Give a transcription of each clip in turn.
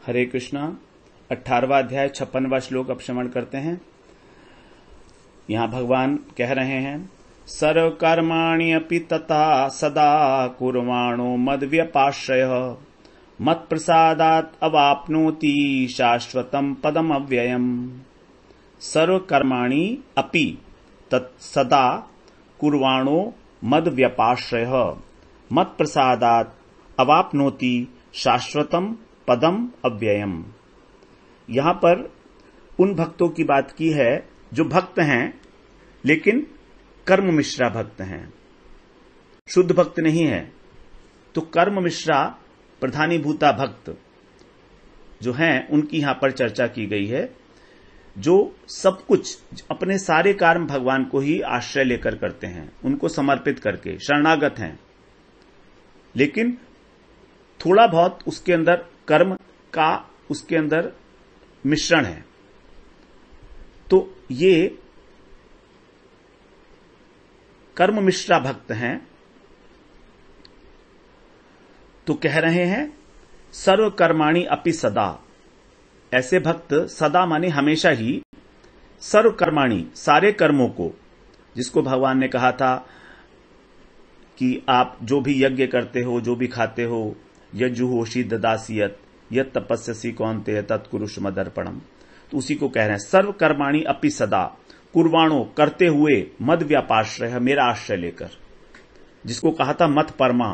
हरे कृष्णा। 18वां अध्याय 56वां श्लोक अब श्रवण करते हैं। यहां भगवान कह रहे हैं, सर्व कर्माणि अपि तथा सदा कुर्वाणो मद्व्यपाश्रयः मत्प्रसादात् अवाप्नोति शाश्वतं पदम अव्ययम्। सर्व कर्माणि अपि तत्सदा कुर्वाणो मद्व्यपाश्रयः मत्प्रसादात् अवाप्नोति शाश्वतं पदम अव्ययम्। यहां पर उन भक्तों की बात की है जो भक्त हैं लेकिन कर्म मिश्रा भक्त हैं, शुद्ध भक्त नहीं है। तो कर्म मिश्रा प्रधानीभूता भक्त जो हैं उनकी यहां पर चर्चा की गई है, जो सब कुछ अपने सारे कर्म भगवान को ही आश्रय लेकर करते हैं, उनको समर्पित करके शरणागत हैं, लेकिन थोड़ा बहुत उसके अंदर कर्म का उसके अंदर मिश्रण है। तो ये कर्म मिश्रा भक्त हैं। तो कह रहे हैं सर्व कर्माणि अपि सदा। ऐसे भक्त सदा माने हमेशा ही, सर्व कर्माणि सारे कर्मों को, जिसको भगवान ने कहा था कि आप जो भी यज्ञ करते हो, जो भी खाते हो, यज्जुहोषि ददासियत यत् तपस्यसि कौन्तेय तत्कुरुष मदर्पणम, तो उसी को कह रहे हैं सर्व कर्माणि अपि सदा कुर्वाणो करते हुए मद व्यापाश्रय मेरा आश्रय लेकर, जिसको कहा था मत परमा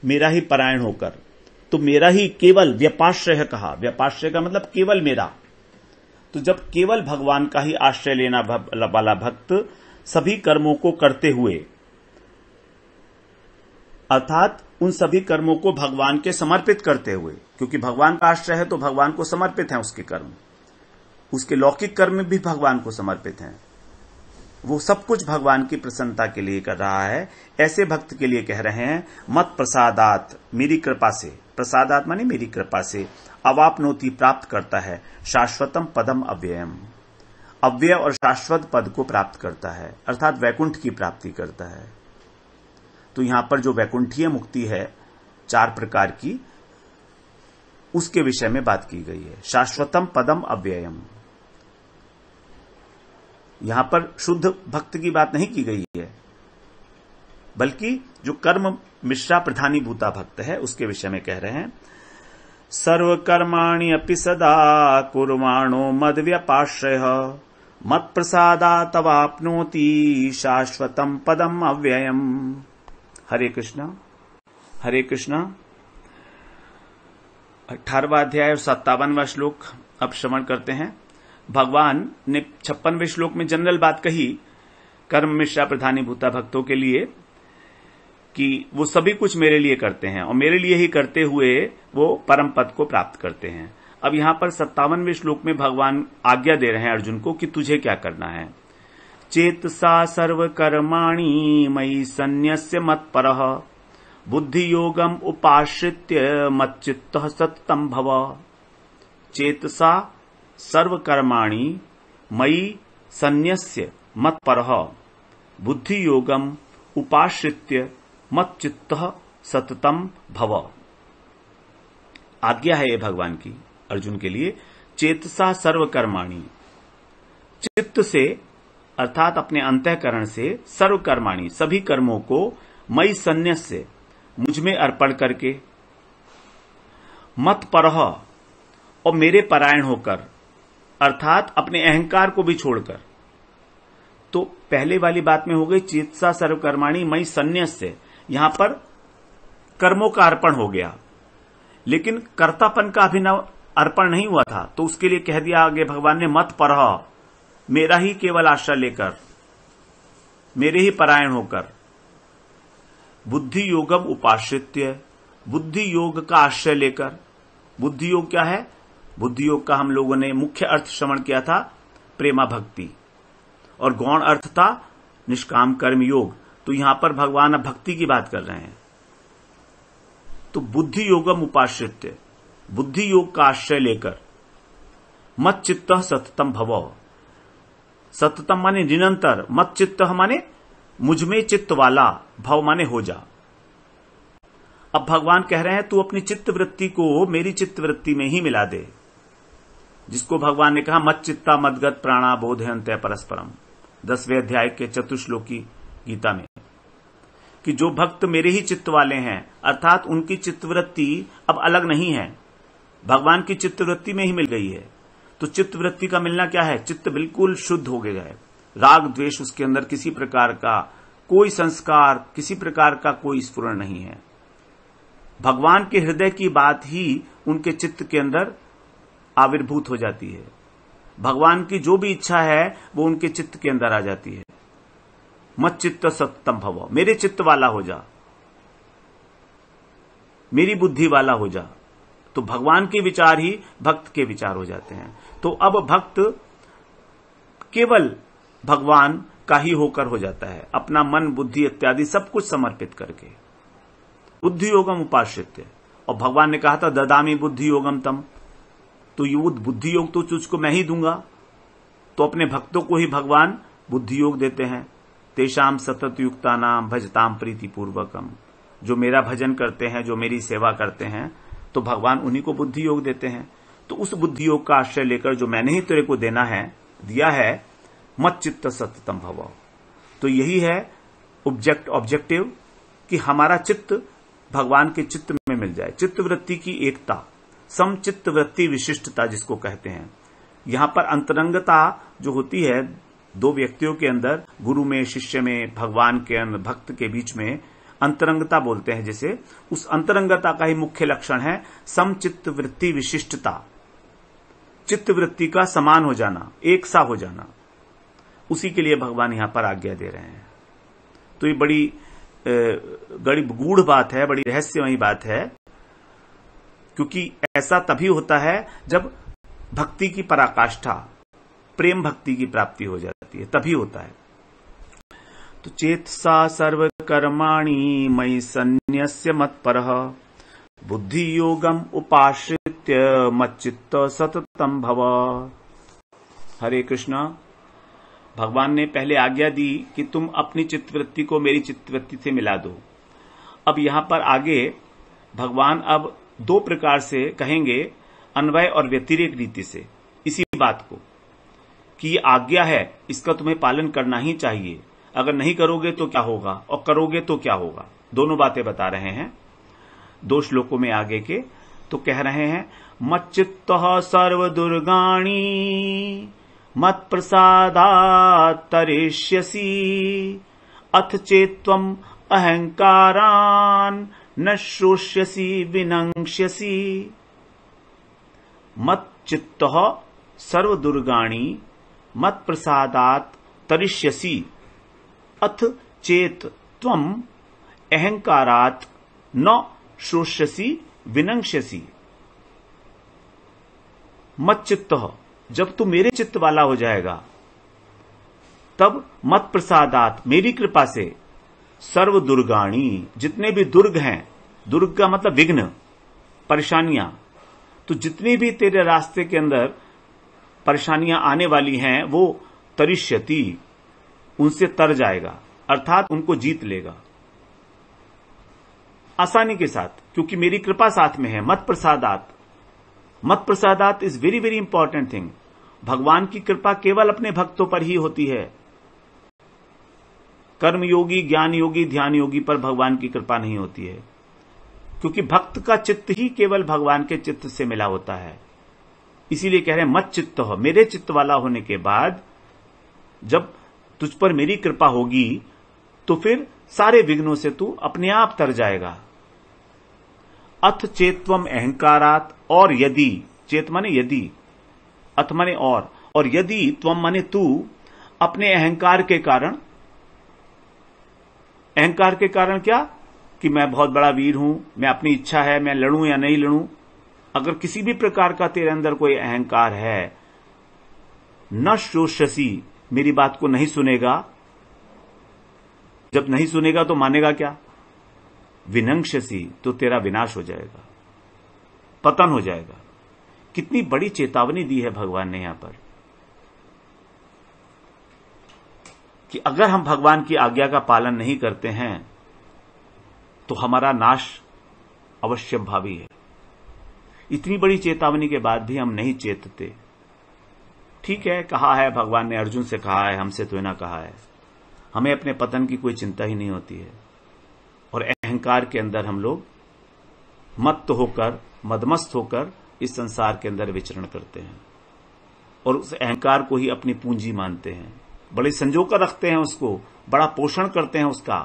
मेरा ही परायण होकर। तो मेरा ही केवल व्यपाश्रय कहा, व्यपाश्रय का मतलब केवल मेरा। तो जब केवल भगवान का ही आश्रय लेना वाला भक्त सभी कर्मों को करते हुए, अर्थात उन सभी कर्मों को भगवान के समर्पित करते हुए, क्योंकि भगवान का आश्रय है तो भगवान को समर्पित है उसके कर्म, उसके लौकिक कर्म भी भगवान को समर्पित हैं, वो सब कुछ भगवान की प्रसन्नता के लिए कर रहा है। ऐसे भक्त के लिए कह रहे हैं मत प्रसादात मेरी कृपा से, प्रसादात माने मेरी कृपा से, अवाप्नोति प्राप्त करता है, शाश्वतम पदम अव्ययम अव्यय और शाश्वत पद को प्राप्त करता है, अर्थात वैकुंठ की प्राप्ति करता है। तो यहां पर जो वैकुंठीय मुक्ति है 4 प्रकार की, उसके विषय में बात की गई है। शाश्वतम पदम अव्ययम, यहां पर शुद्ध भक्त की बात नहीं की गई है, बल्कि जो कर्म मिश्रा प्रधानीभूता भक्त है उसके विषय में कह रहे हैं सर्व कर्माणि अपि सदा कुर्वाणो मद व्यपाश्रयः मत प्रसादात् अवाप्नोति शाश्वतम पदम अव्ययम्। हरे कृष्णा। हरे कृष्णा। 18वां अध्याय और 57वां श्लोक अब श्रवण करते हैं। भगवान ने 56वें श्लोक में जनरल बात कही कर्म मिश्रा प्रधानीभूता भक्तों के लिए कि वो सभी कुछ मेरे लिए करते हैं और मेरे लिए ही करते हुए वो परम पद को प्राप्त करते हैं। अब यहां पर 57वें श्लोक में भगवान आज्ञा दे रहे हैं अर्जुन को कि तुझे क्या करना है। चेतसा सर्व कर्माणि मयि सन्न्यस्य मत्परः बुद्धि योगम उपाश्रित्य मच्चित्तः सततं भव। चेतसा सर्व कर्माणि मयि सन्न्यस्य मत्परः बुद्धि योगम उपाश्रित्य मच्चित्तः सततं भव। आज्ञा है ये भगवान की अर्जुन के लिए। चेतसा सर्व कर्माणि, चित्त से अर्थात अपने अंतःकरण से, सर्व कर्माणि सभी कर्मों को, मयि सन्न्यस्य मुझ में अर्पण करके, मत परह और मेरे परायण होकर, अर्थात अपने अहंकार को भी छोड़कर। तो पहले वाली बात में हो गई चेतसा सर्व कर्माणि मयि सन्न्यस्य, यहां पर कर्मों का अर्पण हो गया, लेकिन कर्तापन का अभिनव अर्पण नहीं हुआ था। तो उसके लिए कह दिया आगे भगवान ने मत परह, मेरा ही केवल आश्रय लेकर, मेरे ही परायण होकर, बुद्धि योगम उपाश्रित्य बुद्धि योग का आश्रय लेकर। बुद्धि योग क्या है? बुद्धि योग का हम लोगों ने मुख्य अर्थ श्रवण किया था प्रेमा भक्ति, और गौण अर्थ था निष्काम कर्म योग। तो यहां पर भगवान अब भक्ति की बात कर रहे हैं। तो बुद्धि योगम उपाश्रित्य बुद्धि योग का आश्रय लेकर, मत चित्तः सततं भव, सततम माने निरंतर, मत चित्त माने मुझ में चित्त वाला, भव माने हो जा। अब भगवान कह रहे हैं तू अपनी चित्त वृत्ति को मेरी चित्त वृत्ति में ही मिला दे, जिसको भगवान ने कहा मत चित्ता मदगत प्राणा बोधयन्ते परस्परम 10वें अध्याय के चतुश्लोकी गीता में, कि जो भक्त मेरे ही चित्त वाले हैं, अर्थात उनकी चित्तवृत्ति अब अलग नहीं है, भगवान की चित्तवृत्ति में ही मिल गई है। तो चित्तवृत्ति का मिलना क्या है? चित्त बिल्कुल शुद्ध हो गया है, राग द्वेष उसके अंदर किसी प्रकार का कोई संस्कार, किसी प्रकार का कोई स्फुरण नहीं है। भगवान के हृदय की बात ही उनके चित्त के अंदर आविर्भूत हो जाती है, भगवान की जो भी इच्छा है वो उनके चित्त के अंदर आ जाती है। मत चित्त सततम भव, मेरे चित्त वाला हो जा, मेरी बुद्धि वाला हो जा। तो भगवान के विचार ही भक्त के विचार हो जाते हैं। तो अब भक्त केवल भगवान का ही होकर हो जाता है, अपना मन बुद्धि इत्यादि सब कुछ समर्पित करके। बुद्धि योगम उपाश्रित्य, और भगवान ने कहा था ददामी बुद्धि योगम तम, तो ये बुद्धि योग तो तुझको मैं ही दूंगा। तो अपने भक्तों को ही भगवान बुद्धि योग देते हैं। तेषाम सतत युक्ता नाम भजताम प्रीति पूर्वकम, जो मेरा भजन करते हैं, जो मेरी सेवा करते हैं, तो भगवान उन्हीं को बुद्धि योग देते हैं। तो उस बुद्धि योग का आश्रय लेकर जो मैंने ही तेरे को देना है, दिया है, मत चित्त सततम भव। तो यही है ऑब्जेक्टिव, कि हमारा चित्त भगवान के चित्त में मिल जाए। चित्त वृत्ति की एकता, समचित्त वृत्ति विशिष्टता जिसको कहते हैं। यहां पर अंतरंगता जो होती है दो व्यक्तियों के अंदर, गुरु में, शिष्य में, भगवान के अंदर, भक्त के बीच में अंतरंगता बोलते हैं जिसे, उस अंतरंगता का ही मुख्य लक्षण है समचित्त वृत्ति विशिष्टता, चित्त वृत्ति का समान हो जाना, एक सा हो जाना। उसी के लिए भगवान यहां पर आज्ञा दे रहे हैं। तो ये बड़ी गूढ़ बात है, बड़ी रहस्यमयी बात है, क्योंकि ऐसा तभी होता है जब भक्ति की पराकाष्ठा, प्रेम भक्ति की प्राप्ति हो जाती है, तभी होता है। तो चेतसा सर्व कर्माणि मयि सन्न्यस्य मत्परः बुद्धि योगम उपाश्रित्य मच्चित्त सततम भव। हरे कृष्णा। भगवान ने पहले आज्ञा दी कि तुम अपनी चित्तवृत्ति को मेरी चित्तवृत्ति से मिला दो। अब यहां पर आगे भगवान अब दो प्रकार से कहेंगे, अन्वय और व्यतिरेक रीति से, इसी बात को कि ये आज्ञा है, इसका तुम्हें पालन करना ही चाहिए, अगर नहीं करोगे तो क्या होगा और करोगे तो क्या होगा। दोनों बातें बता रहे हैं 2 श्लोकों में आगे के। तो कह रहे हैं मच्चित्तः सर्व दुर्गाणि मत प्रसादात् तरिष्यसि अथ चेत्त्वम् अहंकारान् न श्रोष्यसि विनङ्क्ष्यसि। मच्चित्तः सर्व दुर्गाणि मत प्रसादात् तरिष्यसि अथ चेत त्वम अहंकारात् न श्रोष्यसि विनङ्क्ष्यसि। मत चित्त, जब तू मेरे चित्त वाला हो जाएगा, तब मत प्रसादात, मेरी कृपा से, सर्व दुर्गाणी, जितने भी दुर्ग हैं, दुर्ग का मतलब विघ्न, परेशानियां, तो जितनी भी तेरे रास्ते के अंदर परेशानियां आने वाली हैं वो तरिष्यति, उनसे तर जाएगा, अर्थात उनको जीत लेगा आसानी के साथ, क्योंकि मेरी कृपा साथ में है। मत प्रसादात, मत प्रसादात is very very important thing. भगवान की कृपा केवल अपने भक्तों पर ही होती है। कर्मयोगी, ज्ञान योगी, ध्यान योगी पर भगवान की कृपा नहीं होती है, क्योंकि भक्त का चित्त ही केवल भगवान के चित्त से मिला होता है। इसीलिए कह रहे हैं मत चित्त हो, मेरे चित्त वाला होने के बाद जब तुझ पर मेरी कृपा होगी तो फिर सारे विघ्नों से तू अपने आप तर जाएगा। अथ चेत्वम अहंकारात, और यदि, चेत माने यदि, अथ माने और यदि, त्वम माने तू, अपने अहंकार के कारण, अहंकार के कारण क्या, कि मैं बहुत बड़ा वीर हूं, मैं अपनी इच्छा है, मैं लड़ूं या नहीं लड़ूं, अगर किसी भी प्रकार का तेरे अंदर कोई अहंकार है, न श्रोष्यसि, मेरी बात को नहीं सुनेगा, जब नहीं सुनेगा तो मानेगा क्या, विनंक्ष्यसि, तो तेरा विनाश हो जाएगा, पतन हो जाएगा। कितनी बड़ी चेतावनी दी है भगवान ने यहां पर, कि अगर हम भगवान की आज्ञा का पालन नहीं करते हैं तो हमारा नाश अवश्यंभावी है। इतनी बड़ी चेतावनी के बाद भी हम नहीं चेतते। ठीक है, कहा है भगवान ने, अर्जुन से कहा है, हमसे तो ना कहा है। हमें अपने पतन की कोई चिंता ही नहीं होती है और अहंकार के अंदर हम लोग मत्त होकर, मदमस्त होकर इस संसार के अंदर विचरण करते हैं और उस अहंकार को ही अपनी पूंजी मानते हैं। बड़े संजो कर रखते हैं उसको, बड़ा पोषण करते हैं उसका,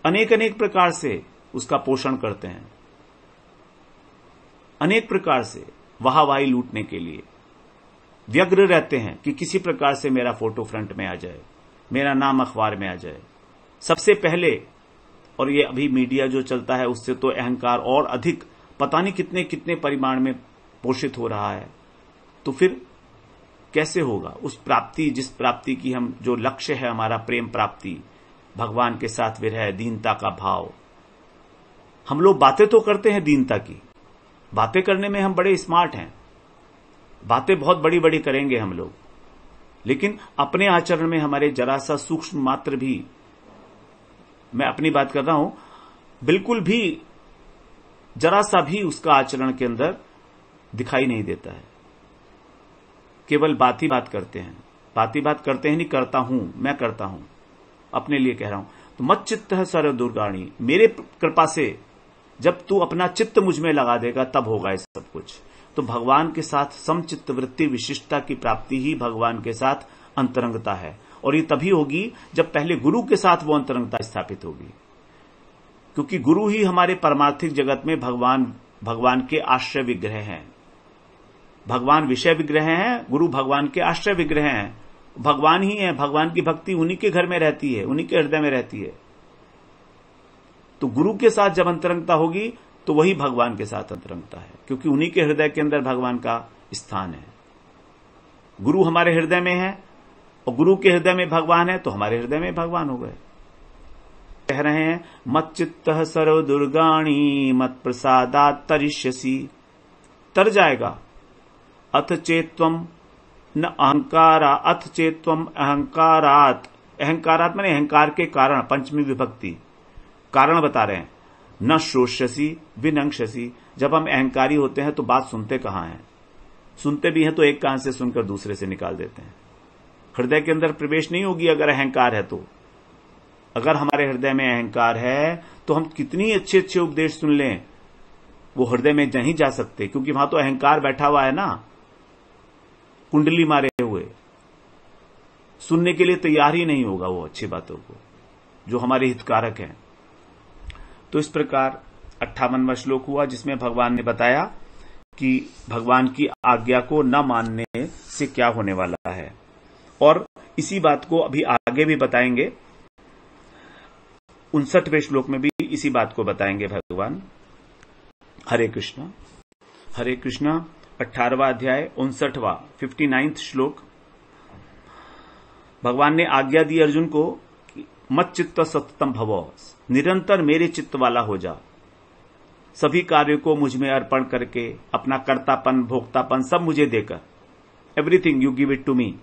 अनेक अनेक प्रकार से उसका पोषण करते हैं, अनेक प्रकार से वाहवाही लूटने के लिए व्यग्र रहते हैं कि किसी प्रकार से मेरा फोटो फ्रंट में आ जाए, मेरा नाम अखबार में आ जाए सबसे पहले। और ये अभी मीडिया जो चलता है उससे तो अहंकार और अधिक पता नहीं कितने कितने परिमाण में पोषित हो रहा है। तो फिर कैसे होगा उस प्राप्ति, जिस प्राप्ति की हम, जो लक्ष्य है हमारा प्रेम प्राप्ति, भगवान के साथ विरह, दीनता का भाव। हम लोग बातें तो करते हैं दीनता की, बातें करने में हम बड़े स्मार्ट हैं, बातें बहुत बड़ी बड़ी करेंगे हम लोग, लेकिन अपने आचरण में हमारे जरा सा सूक्ष्म मात्र भी, मैं अपनी बात कर रहा हूं, बिल्कुल भी जरा सा भी उसका आचरण के अंदर दिखाई नहीं देता है। केवल बात ही बात करते हैं, बात ही बात करते हैं, नहीं करता हूं, मैं करता हूं, अपने लिए कह रहा हूं। तो मत चित्त है सर्व दुर्गाणी, मेरे कृपा से जब तू अपना चित्त मुझ में लगा देगा तब होगा ये सब कुछ। तो भगवान के साथ समचित्त वृत्ति विशिष्टता की प्राप्ति ही भगवान के साथ अंतरंगता है, और ये तभी होगी जब पहले गुरु के साथ वो अंतरंगता स्थापित होगी, क्योंकि गुरु ही हमारे परमार्थिक जगत में भगवान के आश्रय विग्रह हैं। भगवान विषय विग्रह हैं, गुरु भगवान के आश्रय विग्रह हैं। भगवान ही है, भगवान की भक्ति उन्हीं के घर में रहती है, उन्हीं के हृदय में रहती है। तो गुरु के साथ जब अंतरंगता होगी तो वही भगवान के साथ अंतरंगता है, क्योंकि उन्हीं के हृदय के अंदर भगवान का स्थान है। गुरु हमारे हृदय में है और गुरु के हृदय में भगवान है, तो हमारे हृदय में भगवान हो गए। कह रहे हैं मत चित्तः सर्व दुर्गाणी मत प्रसादात् तरिष्यसि, तर जाएगा। अथ चेत्वम न अहंकारा, अथ चेत्वम अहंकारात्, अहंकारात् माने अहंकार के कारण, पंचमी विभक्ति, कारण बता रहे हैं। न श्रोष्यसि विनंक्षसि, जब हम अहंकारी होते हैं तो बात सुनते कहां हैं, सुनते भी हैं तो एक कान से सुनकर दूसरे से निकाल देते हैं। हृदय के अंदर प्रवेश नहीं होगी अगर अहंकार है तो। अगर हमारे हृदय में अहंकार है तो हम कितनी अच्छे अच्छे उपदेश सुन लें, वो हृदय में नहीं जा सकते, क्योंकि वहां तो अहंकार बैठा हुआ है ना, कुंडली मारे हुए, सुनने के लिए तैयार ही नहीं होगा वो अच्छी बातों को जो हमारे हितकारक हैं। तो इस प्रकार 58वां श्लोक हुआ जिसमें भगवान ने बताया कि भगवान की आज्ञा को न मानने से क्या होने वाला है, और इसी बात को अभी आगे भी बताएंगे। 59वें श्लोक में भी इसी बात को बताएंगे भगवान। हरे कृष्णा, हरे कृष्णा। 18वां अध्याय 59वां 59th श्लोक। भगवान ने आज्ञा दी अर्जुन को कि मत चित्त सततम भव, निरंतर मेरे चित्त वाला हो जा, सभी कार्यों को मुझ में अर्पण करके, अपना कर्तापन भोक्तापन सब मुझे देकर, everything you give it to me.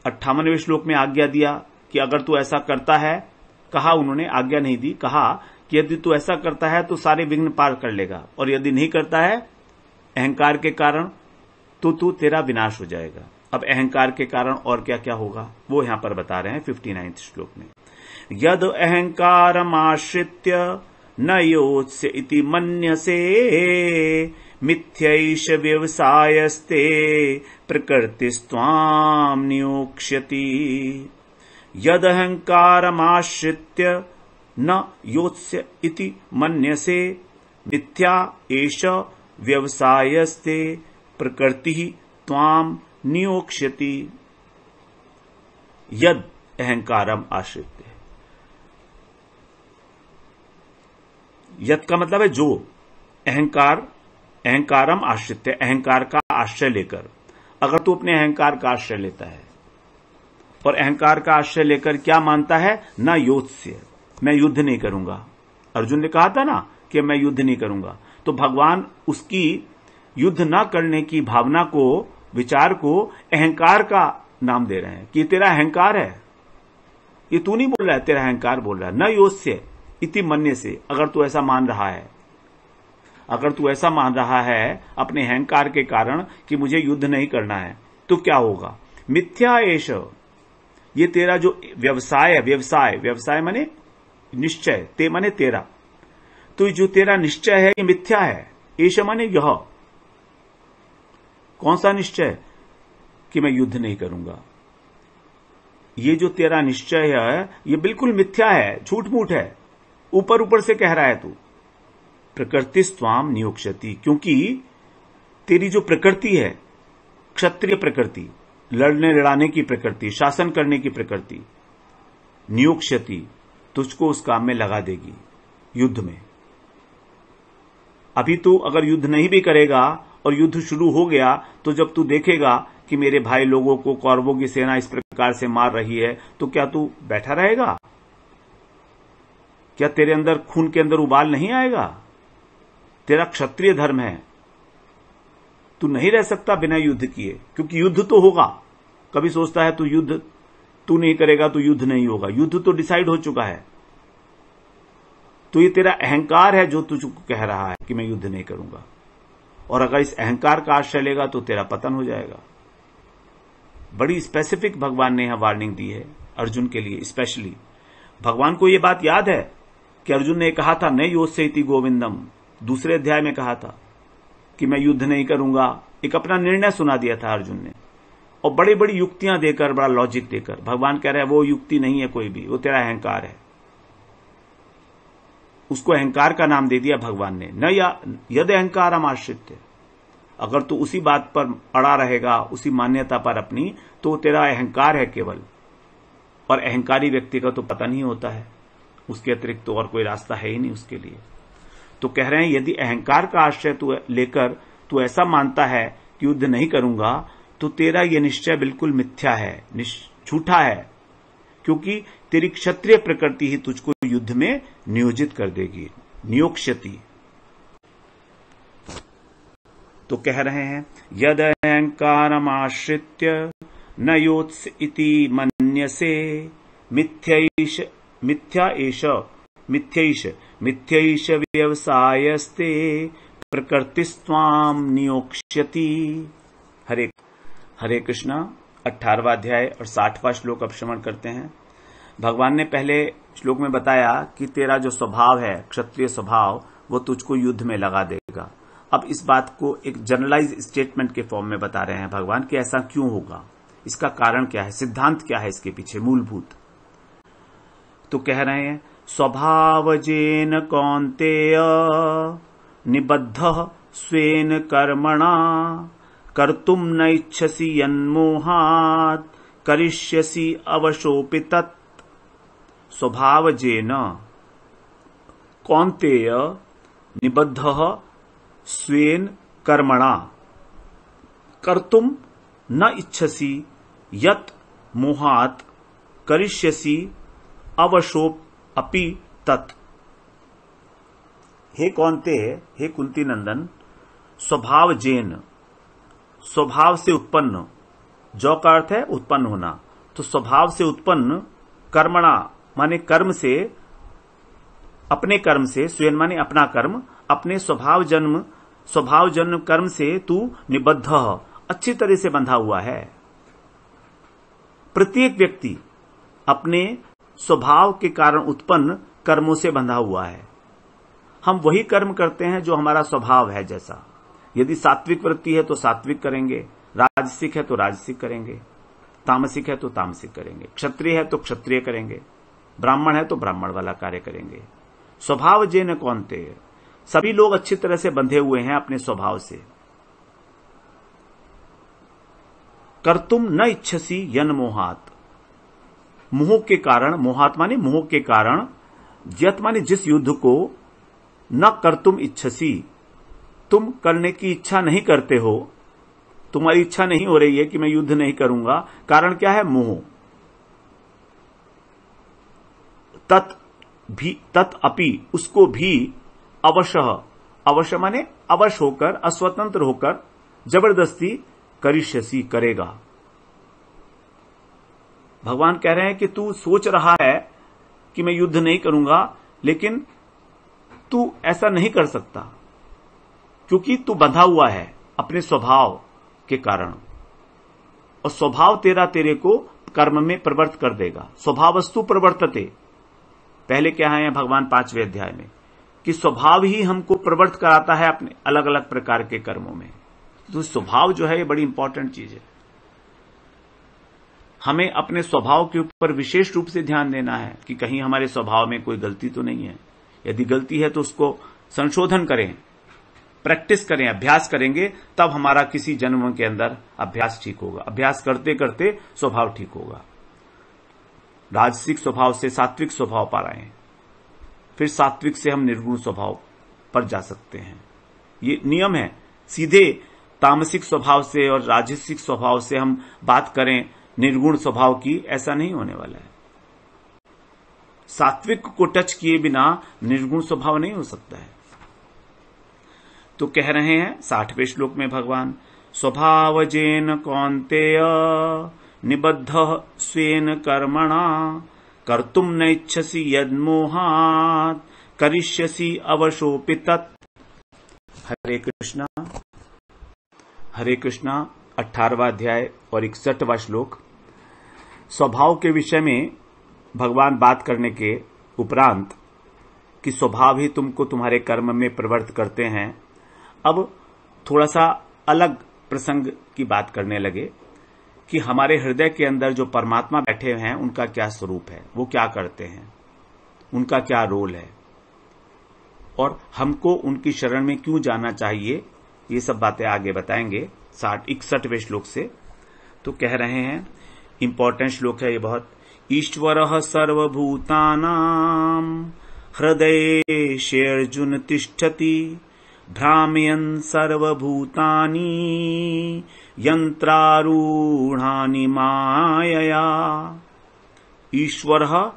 58वें श्लोक में आज्ञा दिया कि अगर तू ऐसा करता है, कहा उन्होंने, आज्ञा नहीं दी, कहा कि यदि तू ऐसा करता है तो सारे विघ्न पार कर लेगा, और यदि नहीं करता है अहंकार के कारण तो तू तेरा विनाश हो जाएगा। अब अहंकार के कारण और क्या क्या होगा वो यहां पर बता रहे हैं 59वें श्लोक में। यद अहंकारमाश्रित्य न योत्स्य इति मन्यसे मिथ्यैष व्यवसायस्ते प्रकृतिस्त्वां नियोक्ष्यति। यद अहंकारमाश्रित्य न योत्स्य इति मन्यसे मिथ्या एष व्यवसायस्ते प्रकृति त्वां नियोक्ष्यति। यद अहंकारम आश्रित्य, यद का मतलब है जो, अहंकार, अहंकारम आश्रित्य, अहंकार का आश्रय लेकर। अगर तू अपने अहंकार का आश्रय लेता है और अहंकार का आश्रय लेकर क्या मानता है, न योत्स्य, मैं युद्ध नहीं करूंगा। अर्जुन ने कहा था ना कि मैं युद्ध नहीं करूंगा, तो भगवान उसकी युद्ध न करने की भावना को, विचार को अहंकार का नाम दे रहे हैं कि तेरा अहंकार है, ये तू नहीं बोल रहा है, तेरा अहंकार बोल रहा है। न योत्स्य, इति मन्य से, अगर तू ऐसा मान रहा है, अगर तू ऐसा मान रहा है अपने अहंकार के कारण कि मुझे युद्ध नहीं करना है, तो क्या होगा? मिथ्या एष, ये तेरा जो व्यवसाय है, व्यवसाय माने निश्चय, ते माने तेरा, तो जो तेरा निश्चय है ये मिथ्या है। एष माने यह, कौन सा निश्चय? कि मैं युद्ध नहीं करूंगा। ये जो तेरा निश्चय है ये बिल्कुल मिथ्या है, झूठ मूठ है, ऊपर ऊपर से कह रहा है तू। प्रकृति स्वाम नियोक्ष्यति, क्योंकि तेरी जो प्रकृति है, क्षत्रिय प्रकृति, लड़ने लड़ाने की प्रकृति, शासन करने की प्रकृति, नियोक्ष्यति, तुझको उस काम में लगा देगी, युद्ध में। अभी तू अगर युद्ध नहीं भी करेगा और युद्ध शुरू हो गया, तो जब तू देखेगा कि मेरे भाई लोगों को, कौरवों की सेना इस प्रकार से मार रही है, तो क्या तू बैठा रहेगा? क्या तेरे अंदर, खून के अंदर उबाल नहीं आएगा? तेरा क्षत्रिय धर्म है, तू नहीं रह सकता बिना युद्ध किए, क्योंकि युद्ध तो होगा। कभी सोचता है तू युद्ध तू नहीं करेगा तो युद्ध नहीं होगा, युद्ध तो डिसाइड हो चुका है। तो ये तेरा अहंकार है जो तुझको कह रहा है कि मैं युद्ध नहीं करूंगा, और अगर इस अहंकार का आश्रय लेगा तो तेरा पतन हो जाएगा। बड़ी स्पेसिफिक भगवान ने यहां वार्निंग दी है अर्जुन के लिए स्पेशली। भगवान को यह बात याद है कि अर्जुन ने कहा था, न योत्स्यति गोविंदम, दूसरे अध्याय में कहा था कि मैं युद्ध नहीं करूंगा। एक अपना निर्णय सुना दिया था अर्जुन ने, और बड़ी बड़ी युक्तियां देकर, बड़ा लॉजिक देकर। भगवान कह रहे हैं वो युक्ति नहीं है कोई भी, वो तेरा अहंकार है। उसको अहंकार का नाम दे दिया भगवान ने। न यद अहंकारम आश्रित्य, अगर तू उसी बात पर अड़ा रहेगा, उसी मान्यता पर अपनी, तो तेरा अहंकार है केवल। और अहंकारी व्यक्ति का तो पता नहीं होता है, उसके अतिरिक्त तो और कोई रास्ता है ही नहीं उसके लिए। तो कह रहे हैं यदि अहंकार का आश्रय तू लेकर तू ऐसा मानता है कि युद्ध नहीं करूंगा, तो तेरा यह निश्चय बिल्कुल मिथ्या है, झूठा है, क्योंकि तेरी क्षत्रिय प्रकृति ही तुझको युद्ध में नियोजित कर देगी, नियोक्ष्यति। तो कह रहे हैं यद अहंकारमाश्रित्य न योत्स इति मन्यसे मिथ्यैष व्यवसायस्ते प्रकृतिस्त्वाम नियोक्ष्यति। हरे कृष्णा। 18वां अध्याय और 60वां श्लोक अब श्रवण करते हैं। भगवान ने पहले श्लोक में बताया कि तेरा जो स्वभाव है, क्षत्रिय स्वभाव, वो तुझको युद्ध में लगा देगा। अब इस बात को एक जनरलाइज स्टेटमेंट के फॉर्म में बता रहे हैं भगवान कि ऐसा क्यों होगा, इसका कारण क्या है, सिद्धांत क्या है इसके पीछे मूलभूत। तो कह रहे हैं स्वभावजेन कौन्तेय निबद्धः स्वेन कर्मणा कर्तुम न इच्छसि यन्मोहात् करिष्यसि अवशोऽपि तत्। स्वभावजेन कौन्तेय निबद्धः स्वेन कर्मणा कर्तुम न इच्छसि यत् मोहात् करिष्यसि अवशोऽपि तत्। हे कौन्तेय, हे कुंती नंदन, स्वभावजेन, स्वभाव से उत्पन्न, जो का अर्थ है उत्पन्न होना, तो स्वभाव से उत्पन्न कर्मणा माने कर्म से, अपने कर्म से, स्वयं माने अपना कर्म, अपने स्वभाव जन्म कर्म से तू निबद्ध, अच्छी तरह से बंधा हुआ है। प्रत्येक व्यक्ति अपने स्वभाव के कारण उत्पन्न कर्मों से बंधा हुआ है। हम वही कर्म करते हैं जो हमारा स्वभाव है। जैसा यदि सात्विक वृत्ति है तो सात्विक करेंगे, राजसिक है तो राजसिक करेंगे, तामसिक है तो तामसिक करेंगे, क्षत्रिय है तो क्षत्रिय करेंगे, ब्राह्मण है तो ब्राह्मण वाला कार्य करेंगे। स्वभाव जेन कौन्तेय, सभी लोग अच्छी तरह से बंधे हुए हैं अपने स्वभाव से। कर्तुम न इच्छसि यन मोहात, मोह के कारण, मोहात माने मोह के कारण, यत माने जिस युद्ध को, न कर्तुम इच्छसि, तुम करने की इच्छा नहीं करते हो, तुम्हारी इच्छा नहीं हो रही है कि मैं युद्ध नहीं करूंगा। कारण क्या है? मोह। तत् अपि, उसको भी, अवशः, अवश्य माने अवश होकर, अस्वतंत्र होकर, जबरदस्ती करिष्यसि, करेगा। भगवान कह रहे हैं कि तू सोच रहा है कि मैं युद्ध नहीं करूंगा, लेकिन तू ऐसा नहीं कर सकता, क्योंकि तू बंधा हुआ है अपने स्वभाव के कारण, और स्वभाव तेरे को कर्म में प्रवृत्त कर देगा। स्वभावस्तु प्रवर्तते, पहले क्या है भगवान 5वें अध्याय में, कि स्वभाव ही हमको प्रवृत्त कराता है अपने अलग अलग प्रकार के कर्मों में। तो स्वभाव जो है ये बड़ी इंपॉर्टेंट चीज है। हमें अपने स्वभाव के ऊपर विशेष रूप से ध्यान देना है कि कहीं हमारे स्वभाव में कोई गलती तो नहीं है। यदि गलती है तो उसको संशोधन करें, प्रैक्टिस करें, अभ्यास करेंगे, तब हमारा किसी जन्म के अंदर अभ्यास ठीक होगा। अभ्यास करते करते स्वभाव ठीक होगा। राजसिक स्वभाव से सात्विक स्वभाव पर आए, फिर सात्विक से हम निर्गुण स्वभाव पर जा सकते हैं। ये नियम है। सीधे तामसिक स्वभाव से और राजसिक स्वभाव से हम बात करें निर्गुण स्वभाव की, ऐसा नहीं होने वाला है। सात्विक को टच किए बिना निर्गुण स्वभाव नहीं हो सकता है। तो कह रहे हैं 60वें श्लोक में भगवान, स्वभावजेन कौन्तेय निबद्धः स्वेन कर्मणा कर्तुम नैच्छसि यद्मोहात् करिष्यसि अवशोऽपि तत्। हरे कृष्णा। हरे कृष्णा 18वां अध्याय और 61वां श्लोक। स्वभाव के विषय में भगवान बात करने के उपरांत कि स्वभाव ही तुमको तुम्हारे कर्म में प्रवृत्त करते हैं, अब थोड़ा सा अलग प्रसंग की बात करने लगे कि हमारे हृदय के अंदर जो परमात्मा बैठे हैं उनका क्या स्वरूप है, वो क्या करते हैं, उनका क्या रोल है, और हमको उनकी शरण में क्यों जाना चाहिए। ये सब बातें आगे बताएंगे 61वें श्लोक से। तो कह रहे हैं, इंपॉर्टेंट श्लोक है ये बहुत। ईश्वरः सर्वभूतानां हृदये अर्जुन तिष्ठति भ्रामयन् सर्वभूतानि यंत्रारूढ़ानि मायया। ईश्वरः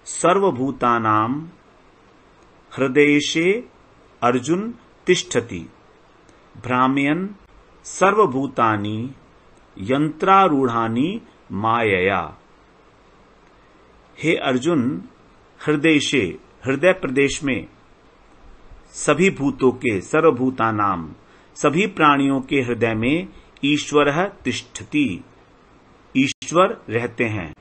सर्वभूतानां हृदयेषु अर्जुन तिष्ठति भ्रामयन् सर्वभूतानि यंत्रारूढ़ानि मायया। हे अर्जुन, हृदयेषु, हृदय प्रदेश में सभी भूतों के, सर्वभूतानाम, सभी प्राणियों के हृदय में ईश्वरः तिष्ठति, ईश्वर रहते हैं।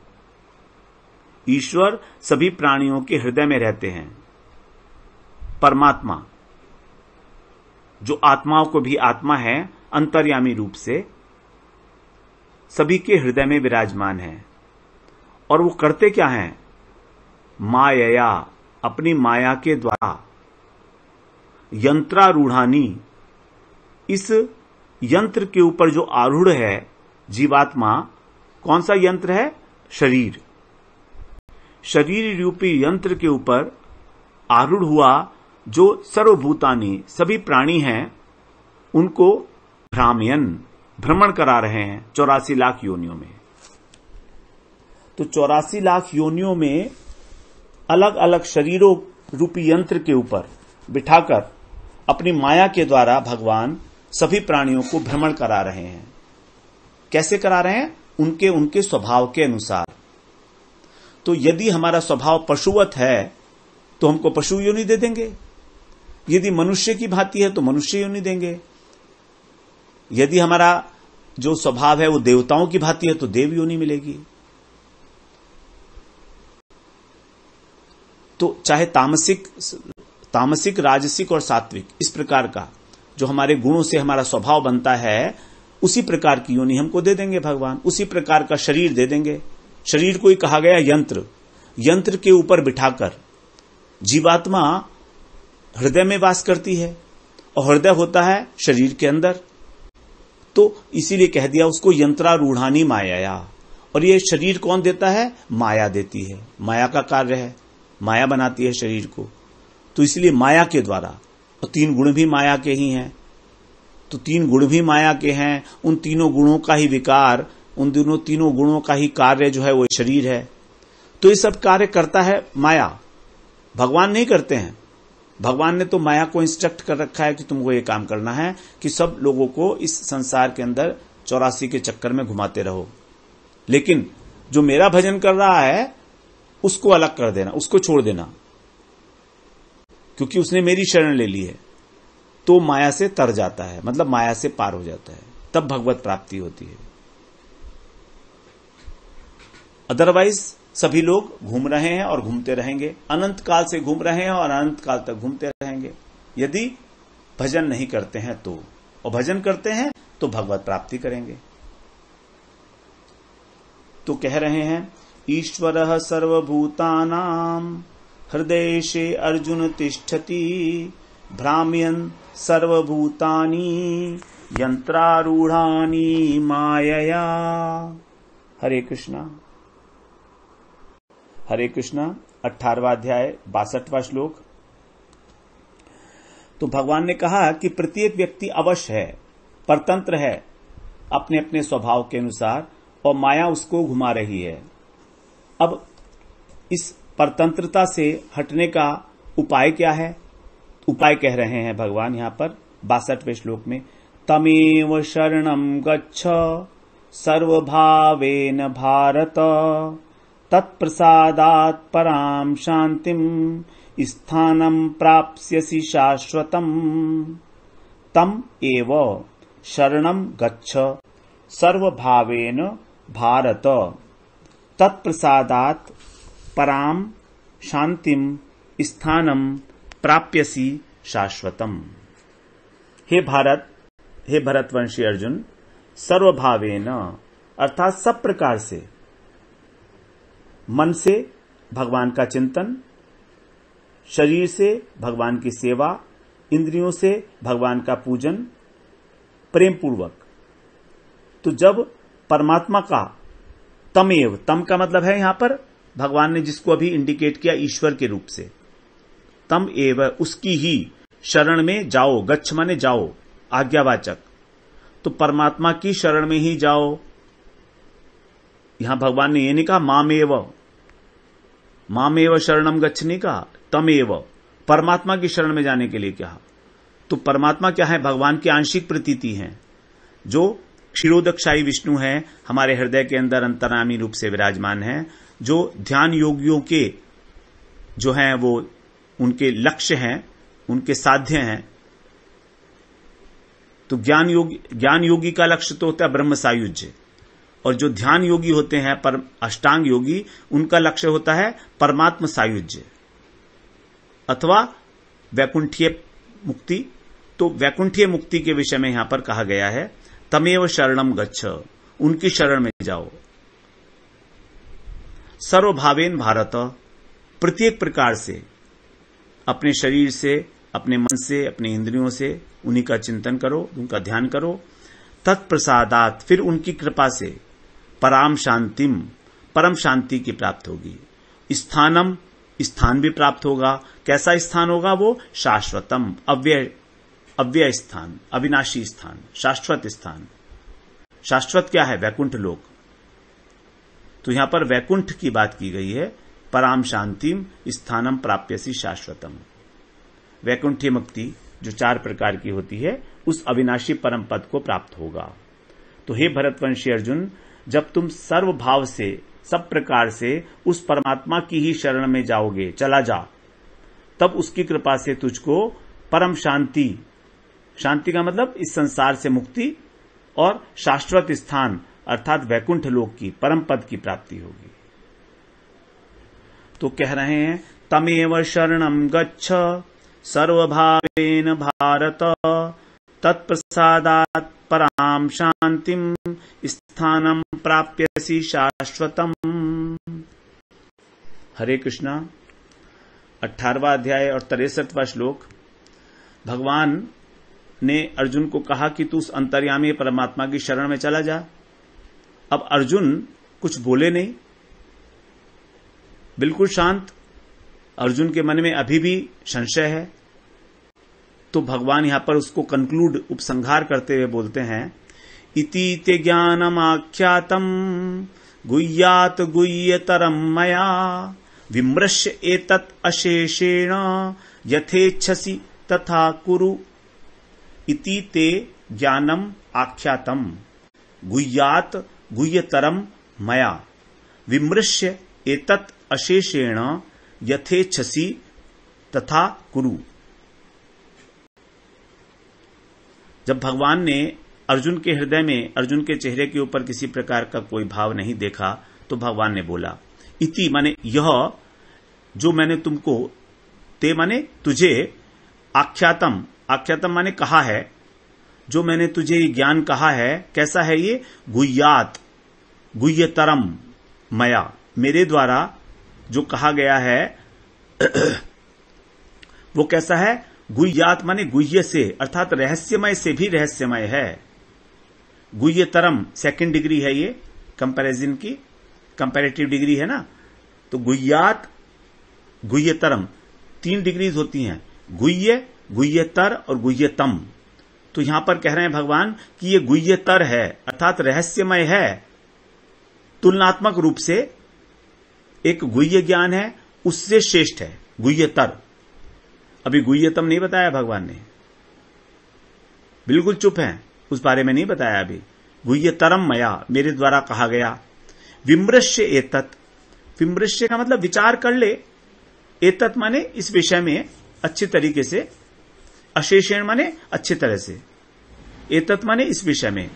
ईश्वर सभी प्राणियों के हृदय में रहते हैं। परमात्मा जो आत्माओं को भी आत्मा है, अंतर्यामी रूप से सभी के हृदय में विराजमान है। और वो करते क्या हैं? मायया, अपनी माया के द्वारा, यंत्रारूढ़ानी, इस यंत्र के ऊपर जो आरूढ़ है जीवात्मा, कौन सा यंत्र है? शरीर। शरीर रूपी यंत्र के ऊपर आरूढ़ हुआ जो सर्वभूतानी, सभी प्राणी हैं, उनको भ्रामयन, भ्रमण करा रहे हैं 84 लाख योनियों में। तो 84 लाख योनियों में अलग अलग शरीरों रूपी यंत्र के ऊपर बिठाकर अपनी माया के द्वारा भगवान सभी प्राणियों को भ्रमण करा रहे हैं। कैसे करा रहे हैं? उनके उनके स्वभाव के अनुसार। तो यदि हमारा स्वभाव पशुवत है तो हमको पशु योनि दे देंगे, यदि मनुष्य की भांति है तो मनुष्य योनि देंगे, यदि हमारा जो स्वभाव है वो देवताओं की भांति है तो देव योनि मिलेगी। तो चाहे तामसिक, राजसिक और सात्विक, इस प्रकार का जो हमारे गुणों से हमारा स्वभाव बनता है, उसी प्रकार की योनि हमको दे देंगे भगवान, उसी प्रकार का शरीर दे देंगे। शरीर को ही कहा गया यंत्र। यंत्र के ऊपर बिठाकर जीवात्मा हृदय में वास करती है और हृदय होता है शरीर के अंदर। तो इसीलिए कह दिया उसको यंत्रारूढ़ानी माया। और ये शरीर कौन देता है? माया देती है, माया का कार्य है, माया बनाती है शरीर को। तो इसलिए माया के द्वारा, और 3 गुण भी माया के ही हैं, तो 3 गुण भी माया के हैं। उन तीनों गुणों का ही विकार, उन तीनों गुणों का ही कार्य जो है वो शरीर है। तो ये सब कार्य करता है माया, भगवान नहीं करते हैं। भगवान ने तो माया को इंस्ट्रक्ट कर रखा है कि तुमको ये काम करना है कि सब लोगों को इस संसार के अंदर 84 के चक्कर में घुमाते रहो, लेकिन जो मेरा भजन कर रहा है उसको अलग कर देना, उसको छोड़ देना। क्योंकि उसने मेरी शरण ले ली है, तो माया से तर जाता है, मतलब माया से पार हो जाता है, तब भगवत प्राप्ति होती है। अदरवाइज सभी लोग घूम रहे हैं और घूमते रहेंगे, अनंत काल से घूम रहे हैं और अनंत काल तक घूमते रहेंगे, यदि भजन नहीं करते हैं तो। और भजन करते हैं तो भगवत प्राप्ति करेंगे। तो कह रहे हैं, ईश्वरः सर्वभूतानां हृदयेशे अर्जुन तिष्ठति भ्राम्यन् सर्वभूतानि यंत्रारूढ़ानि मायया। हरे कृष्णा। हरे कृष्णा। 18वां अध्याय 62वां श्लोक। तो भगवान ने कहा कि प्रत्येक व्यक्ति अवश्य है, परतंत्र है अपने अपने स्वभाव के अनुसार, और माया उसको घुमा रही है। अब इस परतंत्रता से हटने का उपाय क्या है? उपाय कह रहे हैं भगवान यहां पर 62वें श्लोक में, तमेव शरणं गच्छ सर्वभावेन भारत तत्प्रसादात् परां शांतिं स्थानं प्राप्स्यसि शाश्वतम्। तम एव शरणं गच्छ सर्वभावेन भारत तत्प्रसादात् परां शांतिं स्थानं प्राप्यसि शाश्वतम्। हे भरतवंशी अर्जुन, सर्वभावेन अर्थात सब प्रकार से, मन से भगवान का चिंतन, शरीर से भगवान की सेवा, इंद्रियों से भगवान का पूजन प्रेम पूर्वक। तो जब परमात्मा का तमेव, तम का मतलब है यहां पर भगवान ने जिसको अभी इंडिकेट किया ईश्वर के रूप से, तम एव उसकी ही शरण में जाओ, गच्छ माने जाओ, आज्ञावाचक। तो परमात्मा की शरण में ही जाओ। यहां भगवान ने ये नहीं कहा मामेव शरणम गच्छ, नहीं कहा तमेव, परमात्मा की शरण में जाने के लिए कहा। तो परमात्मा क्या है? भगवान की आंशिक प्रतीति है, जो क्षीरोदकशायी विष्णु है, हमारे हृदय के अंदर अंतर्यामी रूप से विराजमान है, जो ध्यान योगियों के जो हैं वो उनके लक्ष्य हैं, उनके साध्य हैं। तो ज्ञान योगी का लक्ष्य तो होता है ब्रह्म सायुज्य, और जो ध्यान योगी होते हैं पर अष्टांग योगी, उनका लक्ष्य होता है परमात्म सायुज्य अथवा वैकुंठीय मुक्ति। तो वैकुंठीय मुक्ति के विषय में यहां पर कहा गया है, तमेव शरणम गच्छ, उनकी शरण में जाओ। सर्वभावेन भारत, प्रत्येक प्रकार से, अपने शरीर से, अपने मन से, अपने इंद्रियों से उन्हीं का चिंतन करो, उनका ध्यान करो। तत्प्रसादात, फिर उनकी कृपा से, पराम शांतिम, परम शांति की प्राप्त होगी। स्थानम, स्थान भी प्राप्त होगा। कैसा स्थान होगा वो? शाश्वतम, अव्यय स्थान, अविनाशी स्थान, शाश्वत स्थान। शाश्वत क्या है? वैकुंठ लोक। तो यहां पर वैकुंठ की बात की गई है। पराम शांतिम स्थानम प्राप्यसि शाश्वतम। वैकुंठीय मुक्ति जो 4 प्रकार की होती है, उस अविनाशी परम पद को प्राप्त होगा। तो हे भरतवंशी अर्जुन, जब तुम सर्वभाव से, सब प्रकार से उस परमात्मा की ही शरण में जाओगे, चला जा, तब उसकी कृपा से तुझको परम शांति, शांति का मतलब इस संसार से मुक्ति, और शाश्वत स्थान अर्थात वैकुंठ लोक की, परम पद की प्राप्ति होगी। तो कह रहे हैं, तमेव शरणं गच्छ सर्वभावेन भारत तत्प्रसादात् परां शांतिं स्थानं प्राप्यसि शाश्वतम्। हरे कृष्णा। 18वां अध्याय और 63वां श्लोक। भगवान ने अर्जुन को कहा कि तू उस अंतर्यामी परमात्मा की शरण में चला जा। अब अर्जुन कुछ बोले नहीं, बिल्कुल शांत। अर्जुन के मन में अभी भी संशय है। तो भगवान यहां पर उसको कंक्लूड, उपसंहार करते हुए बोलते हैं, इति ते ज्ञानमाख्यातम गुह्यात गुह्यतरम मया विमृश्य एतत् अशेषेण यथेच्छसि तथा कुरु। इति ते ज्ञानम आख्यातम गुह्यात गुह्यतरम मया विमृश्य एतत् अशेषेण यथेच्छसि तथा कुरु। जब भगवान ने अर्जुन के हृदय में, अर्जुन के चेहरे के ऊपर किसी प्रकार का कोई भाव नहीं देखा, तो भगवान ने बोला इति माने यह जो मैंने तुमको, ते माने तुझे, आख्यातम, आख्यातम माने कहा है, जो मैंने तुझे ये ज्ञान कहा है, कैसा है ये, गुह्यात, गुह्यतरम मया, मेरे द्वारा जो कहा गया है वो कैसा है, गुह्यात माने गुह्य से, अर्थात रहस्यमय से भी रहस्यमय है। गुह्यतरम सेकंड डिग्री है ये, कंपैरिजन की, कंपैरेटिव डिग्री है ना, तो गुह्यात, गुह्यतरम 3 डिग्रीज होती हैं, गुह्य, गुह्यतर और गुह्यतम। तो यहां पर कह रहे हैं भगवान कि ये गुह्यतर है, अर्थात रहस्यमय है, तुलनात्मक रूप से एक गुह्य ज्ञान है, उससे श्रेष्ठ है गुह्यतर। अभी गुह्यतम नहीं बताया भगवान ने, बिल्कुल चुप है, उस बारे में नहीं बताया अभी। गुह्यतरम मया, मेरे द्वारा कहा गया। विमृश्य एतत्, विमृश्य का मतलब विचार कर ले, एतत् माने इस विषय में अच्छी तरीके से, अशेषेण माने अच्छी तरह से, एतत् माने इस विषय में।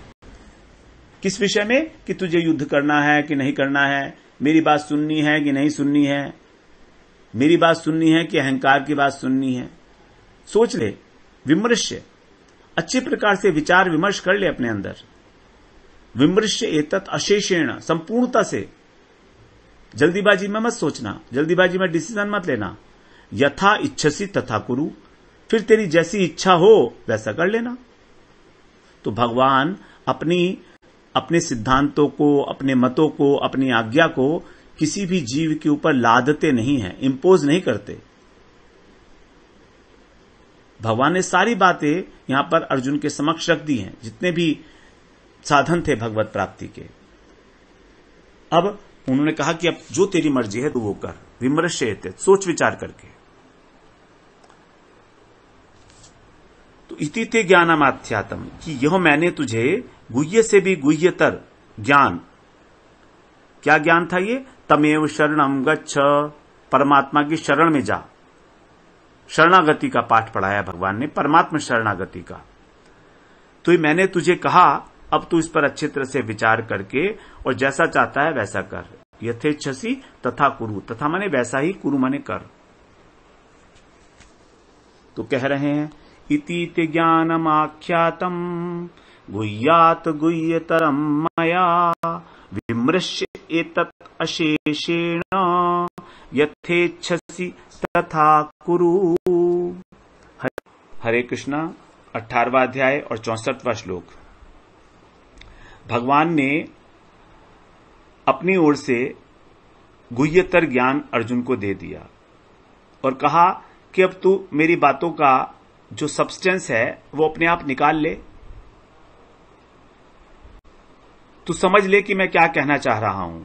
किस विषय में, कि तुझे युद्ध करना है कि नहीं करना है, मेरी बात सुननी है कि नहीं सुननी है, मेरी बात सुननी है कि अहंकार की बात सुननी है, सोच ले। विमृश्य, अच्छी प्रकार से विचार विमर्श कर ले अपने अंदर। विमृश्य एतत् अशेषेण, संपूर्णता से, जल्दीबाजी में मत सोचना, जल्दीबाजी में डिसीजन मत लेना। यथा इच्छसी तथा कुरु, फिर तेरी जैसी इच्छा हो वैसा कर लेना। तो भगवान अपने सिद्धांतों को, अपने मतों को, अपनी आज्ञा को किसी भी जीव के ऊपर लादते नहीं हैं, इंपोज नहीं करते। भगवान ने सारी बातें यहां पर अर्जुन के समक्ष रख दी हैं, जितने भी साधन थे भगवत प्राप्ति के। अब उन्होंने कहा कि अब जो तेरी मर्जी है तू वो कर, विमर्शेत, सोच विचार करके। तो इति ते ज्ञानमाख्यातम, कि यह मैंने तुझे गुह्य से भी गुह्यतर ज्ञान, क्या ज्ञान था ये, तमेव शरणम गच्छ, परमात्मा की शरण में जा। शरणागति का पाठ पढ़ाया भगवान ने, परमात्मा शरणागति का। तो ये मैंने तुझे कहा, अब तू इस पर अच्छी तरह से विचार करके और जैसा चाहता है वैसा कर। यथेच्छसी तथा कुरु, तथा माने वैसा ही, कुरु माने कर। तो कह रहे हैं इति ते ज्ञानमाख्यातम गुह्यात गुह्यतरम मया विमृश्य एतत् अशेषेण यथेच्छसि तथा कुरु। हरे कृष्णा 18वां अध्याय और 64वां श्लोक। भगवान ने अपनी ओर से गुह्यतर ज्ञान अर्जुन को दे दिया और कहा कि अब तू मेरी बातों का जो सब्सटेंस है वो अपने आप निकाल ले, तू समझ ले कि मैं क्या कहना चाह रहा हूं,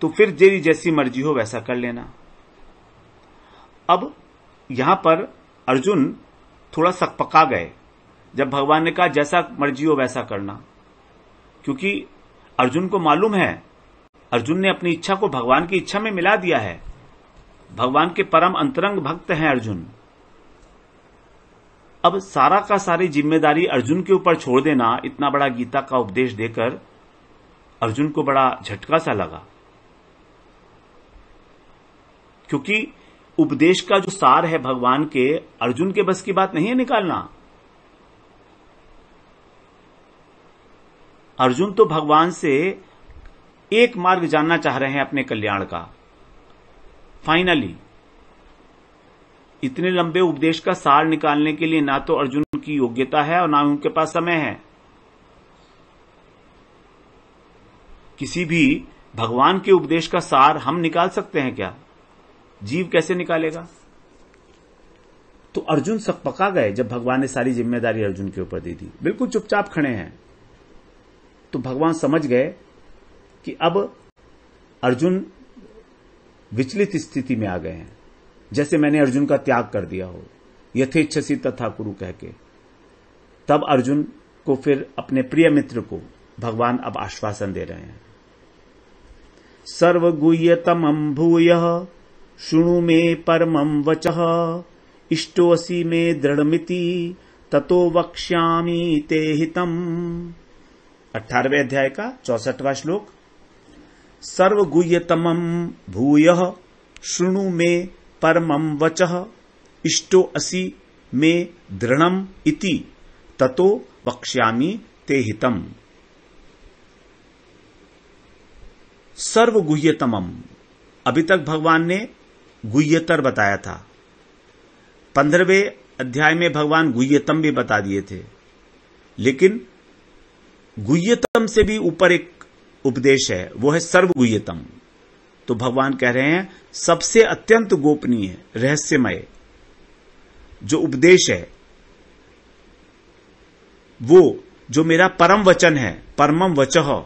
तो फिर तेरी जैसी मर्जी हो वैसा कर लेना। अब यहां पर अर्जुन थोड़ा सकपका गए जब भगवान ने कहा जैसा मर्जी हो वैसा करना, क्योंकि अर्जुन को मालूम है, अर्जुन ने अपनी इच्छा को भगवान की इच्छा में मिला दिया है। भगवान के परम अंतरंग भक्त हैं अर्जुन। अब सारा का सारी जिम्मेदारी अर्जुन के ऊपर छोड़ देना, इतना बड़ा गीता का उपदेश देकर अर्जुन को बड़ा झटका सा लगा, क्योंकि उपदेश का जो सार है भगवान के, अर्जुन के बस की बात नहीं है निकालना। अर्जुन तो भगवान से एक मार्ग जानना चाह रहे हैं अपने कल्याण का। फाइनली इतने लंबे उपदेश का सार निकालने के लिए ना तो अर्जुन की योग्यता है और ना उनके पास समय है। किसी भी भगवान के उपदेश का सार हम निकाल सकते हैं क्या? जीव कैसे निकालेगा? तो अर्जुन सकपका गए जब भगवान ने सारी जिम्मेदारी अर्जुन के ऊपर दे दी, बिल्कुल चुपचाप खड़े हैं। तो भगवान समझ गए कि अब अर्जुन विचलित स्थिति में आ गए हैं, जैसे मैंने अर्जुन का त्याग कर दिया हो, यथेच्छसी तथा कुरु कह के। तब अर्जुन को फिर अपने प्रिय मित्र को भगवान अब आश्वासन दे रहे हैं, सर्वगुह्यतमं भूयः शृणु मे परमं वचः इष्टोऽसि मे दृढ़मिति ततो वक्ष्यामि ते हितम्। 18वें अध्याय का 64वां श्लोक। सर्वगुह्यतमं भूयः शृणु मे परमं वचः इष्टोऽसि मे दृढ़म् इति ततो वक्ष्यामि ते हितम्। सर्वगुह्यतमम्, अभी तक भगवान ने गुह्यतर बताया था। 15वें अध्याय में भगवान गुह्यतम भी बता दिए थे, लेकिन गुह्यतम से भी ऊपर एक उपदेश है, वो है सर्वगुह्यतम। तो भगवान कह रहे हैं सबसे अत्यंत गोपनीय रहस्यमय जो उपदेश है, वो जो मेरा परम वचन है, परमम वचः,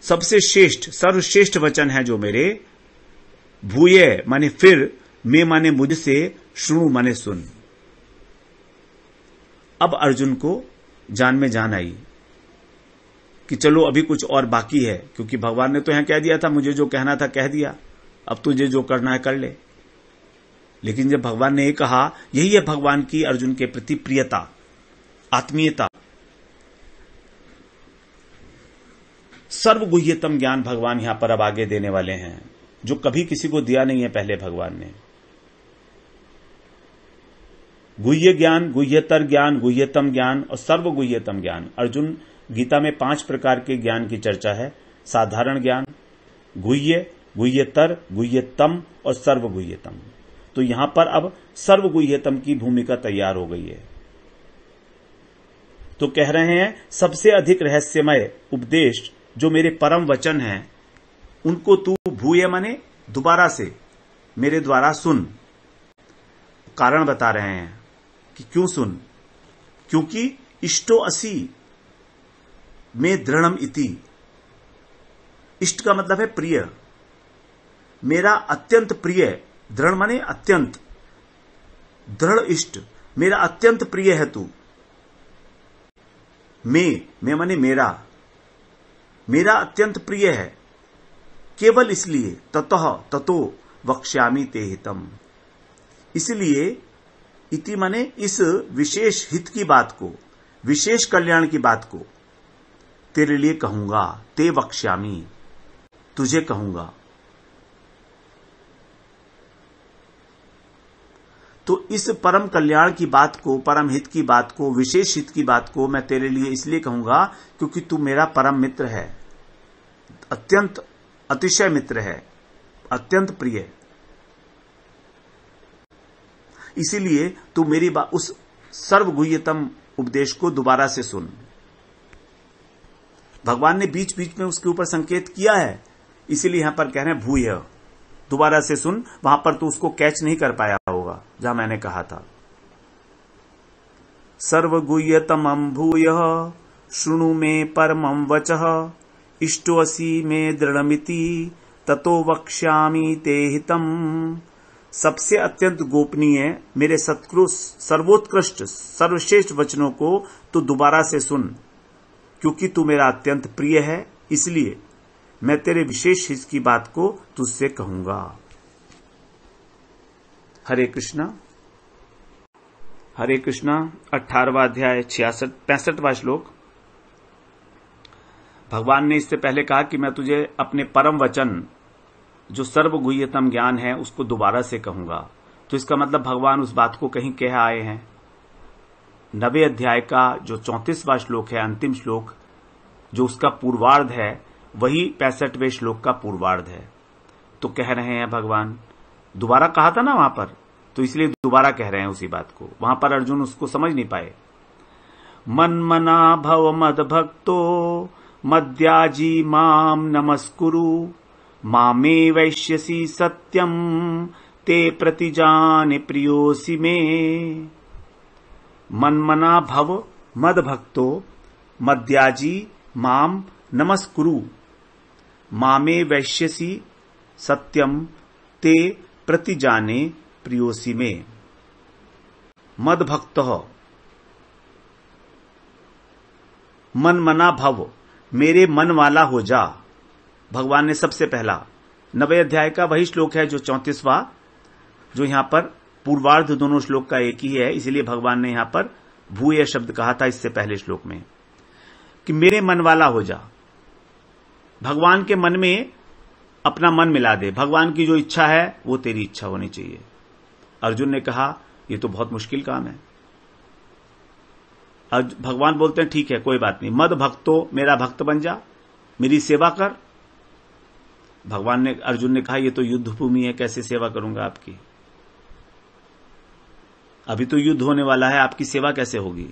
सबसे श्रेष्ठ सर्वश्रेष्ठ वचन है जो मेरे, भूय माने फिर, मैं माने मुझसे, शुणु माने सुन। अब अर्जुन को जान में जान आई कि चलो अभी कुछ और बाकी है, क्योंकि भगवान ने तो यहां कह दिया था मुझे जो कहना था कह दिया, अब तुझे जो करना है कर ले। लेकिन जब भगवान ने ये कहा, यही है भगवान की अर्जुन के प्रति प्रियता, आत्मीयता। सर्वगुह्यतम ज्ञान भगवान यहां पर अब आगे देने वाले हैं, जो कभी किसी को दिया नहीं है पहले भगवान ने। गुह्य ज्ञान, गुह्यतर ज्ञान, गुह्यतम ज्ञान और सर्वगुह्यतम ज्ञान। अर्जुन गीता में 5 प्रकार के ज्ञान की चर्चा है। साधारण ज्ञान, गुह्य, गुह्यतर, गुह्यतम और सर्वगुह्यतम। तो यहां पर अब सर्वगुह्यतम की भूमिका तैयार हो गई है। तो कह रहे हैं सबसे अधिक रहस्यमय उपदेश जो मेरे परम वचन हैं, उनको तू भूय माने दोबारा से मेरे द्वारा सुन। कारण बता रहे हैं कि क्यों सुन, क्योंकि इष्टो असि में दृढ़म इति। इष्ट का मतलब है प्रिय, मेरा अत्यंत प्रिय, दृढ़ माने अत्यंत, दृढ़ इष्ट, मेरा अत्यंत प्रिय है तू। मैं माने मेरा, मेरा अत्यंत प्रिय है, केवल इसलिए ततः ततो वक्ष्यामि ते हितम, इसलिए इति माने इस विशेष हित की बात को, विशेष कल्याण की बात को तेरे लिए कहूंगा। ते वक्ष्यामि, तुझे कहूंगा। तो इस परम कल्याण की बात को, परम हित की बात को, विशेष हित की बात को मैं तेरे लिए इसलिए कहूंगा क्योंकि तू मेरा परम मित्र है, अत्यंत अतिशय मित्र है, अत्यंत प्रिय। इसीलिए तू मेरी उस सर्वगुह्यतम उपदेश को दोबारा से सुन। भगवान ने बीच बीच में उसके ऊपर संकेत किया है, इसीलिए यहां पर कह रहे हैं भूय, दोबारा से सुन। वहां पर तू उसको कैच नहीं कर पाया होगा जहां मैंने कहा था सर्वगुह्यतमं भूयः शृणु मे परमं वचः इष्टोऽसि मे दृढ़मिति ततो वक्ष्यामि ते हितम्। सबसे अत्यंत गोपनीय मेरे सत्कृष्ट सर्वोत्कृष्ट सर्वश्रेष्ठ वचनों को तू दोबारा से सुन, क्योंकि तू मेरा अत्यंत प्रिय है, इसलिए मैं तेरे विशेष हित की बात को तुझसे कहूंगा। हरे कृष्णा। हरे कृष्णा। 18वां अध्याय 65वां श्लोक। भगवान ने इससे पहले कहा कि मैं तुझे अपने परम वचन जो सर्वगुह्यतम ज्ञान है उसको दोबारा से कहूंगा। तो इसका मतलब भगवान उस बात को कहीं कह आए हैं। 9वें अध्याय का जो 34वां श्लोक है, अंतिम श्लोक, जो उसका पूर्वार्ध है, वही 65वें श्लोक का पूर्वार्ध है। तो कह रहे हैं भगवान, दोबारा कहा था ना वहां पर, तो इसलिए दोबारा कह रहे हैं उसी बात को। वहां पर अर्जुन उसको समझ नहीं पाए। मन्मना भव मद भक्तो मद्याजी माम नमस्कुरु मामे वैश्यसी सत्यम ते प्रतिजाने प्रियोसि मे। मन्मना भव मद भक्तो मद्याजी माम नमस्कुरु मामे वैश्यसी सत्यम ते प्रतिजाने प्रियोसि मे। मद भक्त मनमना भव, मेरे मन वाला हो जा। भगवान ने सबसे पहला 9वें अध्याय का वही श्लोक है जो 34वां, जो यहां पर पूर्वार्ध दोनों श्लोक का एक ही है, इसलिए भगवान ने यहां पर भूय शब्द कहा था इससे पहले श्लोक में कि मेरे मन वाला हो जा। भगवान के मन में अपना मन मिला दे। भगवान की जो इच्छा है वो तेरी इच्छा होनी चाहिए। अर्जुन ने कहा ये तो बहुत मुश्किल काम है। भगवान बोलते हैं ठीक है कोई बात नहीं, मद भक्तो, मेरा भक्त बन जा, मेरी सेवा कर। अर्जुन ने कहा ये तो युद्ध भूमि है, कैसे सेवा करूंगा आपकी, अभी तो युद्ध होने वाला है, आपकी सेवा कैसे होगी।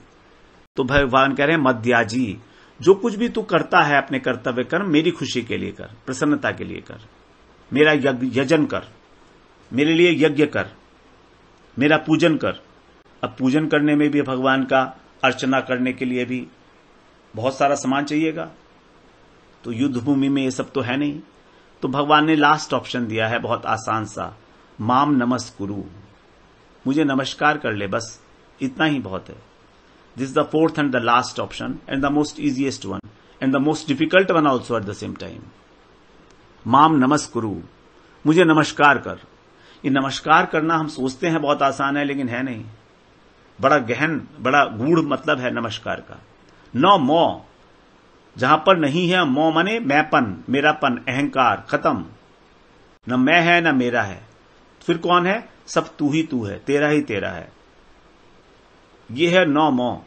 तो भगवान कह रहे हैं मद्याजी, जो कुछ भी तू करता है अपने कर्तव्य कर्म मेरी खुशी के लिए कर, प्रसन्नता के लिए कर, मेरा यजन कर, मेरे लिए यज्ञ कर, मेरा पूजन कर। अब पूजन करने में भी भगवान का अर्चना करने के लिए भी बहुत सारा सामान चाहिएगा, तो युद्ध भूमि में ये सब तो है नहीं। तो भगवान ने लास्ट ऑप्शन दिया है बहुत आसान सा, माम नमस्कुरु, मुझे नमस्कार कर ले, बस इतना ही बहुत है। This is the fourth and the last option and the most easiest one and the most difficult one also at the same time. माम नमस्कुरु, मुझे नमस्कार कर। ये नमस्कार करना हम सोचते हैं बहुत आसान है, लेकिन है नहीं, बड़ा गहन, बड़ा गूढ़ मतलब है नमस्कार का। नो मो, जहां पर नहीं है मो माने मैंपन, मेरापन, अहंकार खत्म, न मैं है न मेरा है, फिर कौन है, सब तू ही तू है, तेरा ही तेरा है। ये है नो मो,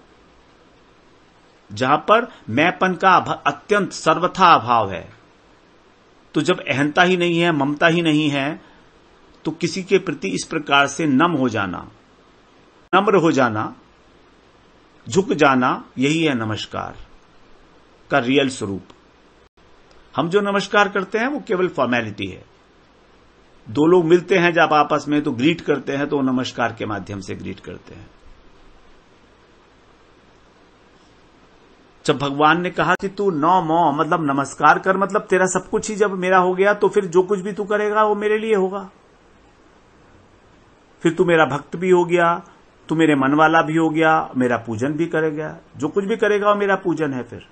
जहां पर मैंपन का अत्यंत सर्वथा अभाव है। तो जब अहंता ही नहीं है, ममता ही नहीं है, तो किसी के प्रति इस प्रकार से नम हो जाना, नम्र हो जाना, झुक जाना, यही है नमस्कार का रियल स्वरूप। हम जो नमस्कार करते हैं वो केवल फॉर्मेलिटी है। दो लोग मिलते हैं जब आपस में तो ग्रीट करते हैं, तो नमस्कार के माध्यम से ग्रीट करते हैं। जब भगवान ने कहा कि तू नो मो मतलब नमस्कार कर, मतलब तेरा सब कुछ ही जब मेरा हो गया तो फिर जो कुछ भी तू करेगा वो मेरे लिए होगा। फिर तू मेरा भक्त भी हो गया, तू मेरे मन वाला भी हो गया, मेरा पूजन भी करेगा, जो कुछ भी करेगा वो मेरा पूजन है। फिर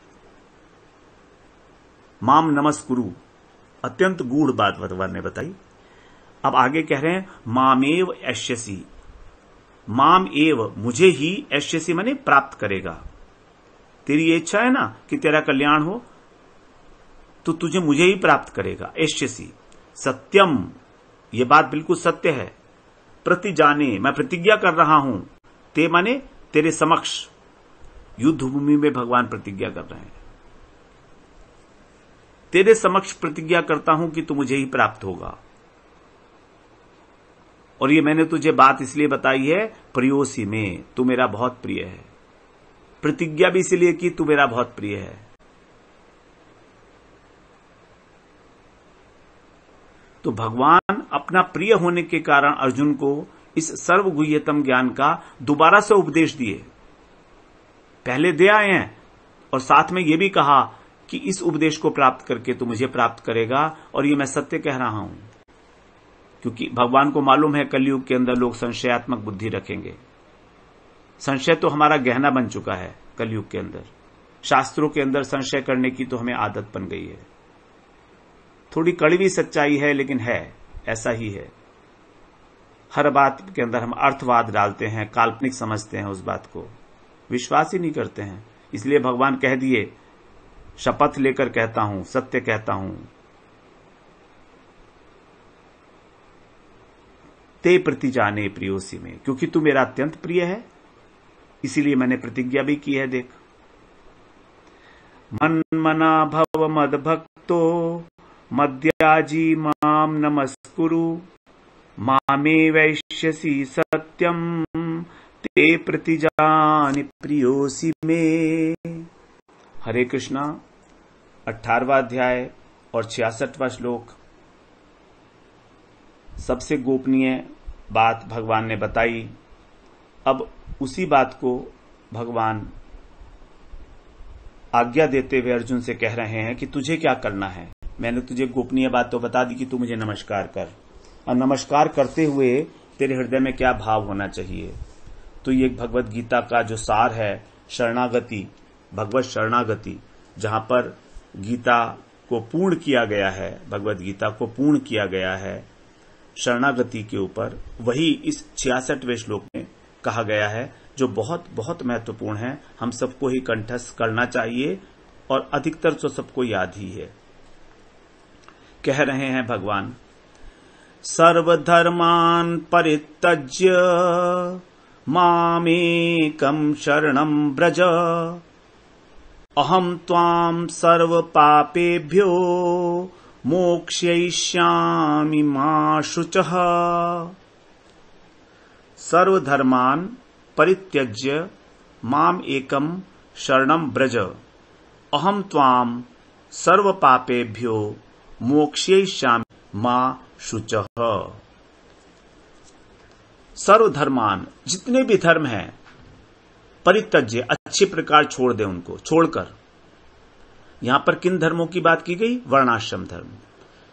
माम नमस्कुरु, अत्यंत गूढ़ बात भगवान ने बताई। अब आगे कह रहे हैं मामेव ऐश्यसी, माम एव, मुझे ही, ऐश्यसी माने प्राप्त करेगा। तेरी ये इच्छा है ना कि तेरा कल्याण हो, तो तुझे मुझे ही प्राप्त करेगा। ऐश्यसी सत्यम, ये बात बिल्कुल सत्य है। प्रति जाने, मैं प्रतिज्ञा कर रहा हूं, ते माने तेरे समक्ष, युद्ध भूमि में भगवान प्रतिज्ञा कर रहे हैं। तेरे समक्ष प्रतिज्ञा करता हूं कि तू मुझे ही प्राप्त होगा। और ये मैंने तुझे बात इसलिए बताई है, प्रियोसी में, तू मेरा बहुत प्रिय है। प्रतिज्ञा भी इसलिए कि तू मेरा बहुत प्रिय है। तो भगवान अपना प्रिय होने के कारण अर्जुन को इस सर्वगुह्यतम ज्ञान का दोबारा से उपदेश दिए। पहले दे आए हैं और साथ में यह भी कहा कि इस उपदेश को प्राप्त करके तू मुझे प्राप्त करेगा, और ये मैं सत्य कह रहा हूं। क्योंकि भगवान को मालूम है कलयुग के अंदर लोग संशयात्मक बुद्धि रखेंगे। संशय तो हमारा गहना बन चुका है कलयुग के अंदर। शास्त्रों के अंदर संशय करने की तो हमें आदत बन गई है। थोड़ी कड़वी सच्चाई है, लेकिन है, ऐसा ही है। हर बात के अंदर हम अर्थवाद डालते हैं, काल्पनिक समझते हैं, उस बात को विश्वास ही नहीं करते हैं। इसलिए भगवान कह दिए, शपथ लेकर कहता हूं, सत्य कहता हूं, ते प्रति जाने प्रियोसी में, क्योंकि तू मेरा अत्यंत प्रिय है, इसीलिए मैंने प्रतिज्ञा भी की है। देख, मन मना भव मद भक्तो मद्याजी माम नमस्कुरु मामे वैश्यसी सत्यम ते प्रतिजानि प्रियोसी में। हरे कृष्णा 18वां अध्याय और 66वां श्लोक। सबसे गोपनीय बात भगवान ने बताई। अब उसी बात को भगवान आज्ञा देते हुए अर्जुन से कह रहे हैं कि तुझे क्या करना है। मैंने तुझे गोपनीय बात तो बता दी कि तू मुझे नमस्कार कर, और नमस्कार करते हुए तेरे हृदय में क्या भाव होना चाहिए। तो ये भगवत गीता का जो सार है, शरणागति, भगवत शरणागति, जहां पर गीता को पूर्ण किया गया है, भगवत गीता को पूर्ण किया गया है, शरणागति के ऊपर वही इस 66वें श्लोक में कहा गया है, जो बहुत बहुत महत्वपूर्ण है, हम सबको ही कंठस्थ करना चाहिए और अधिकतर तो सबको याद ही है। कह रहे हैं भगवान, सर्वधर्मान् परित्यज्य मामेकं शरणं व्रज अहं त्वां सर्वपापेभ्यो मोक्षयिष्यामि मा शुचः। सर्वधर्मान् परित्यज्य माम एकम शरणं व्रज अहं त्वां सर्वपापेभ्यो मोक्षयिष्यामि मा शुचः। सर्वधर्मान, जितने भी धर्म हैं, परित्यज्य, अच्छे प्रकार छोड़ दे उनको, छोड़कर। यहां पर किन धर्मों की बात की गई? वर्णाश्रम धर्म,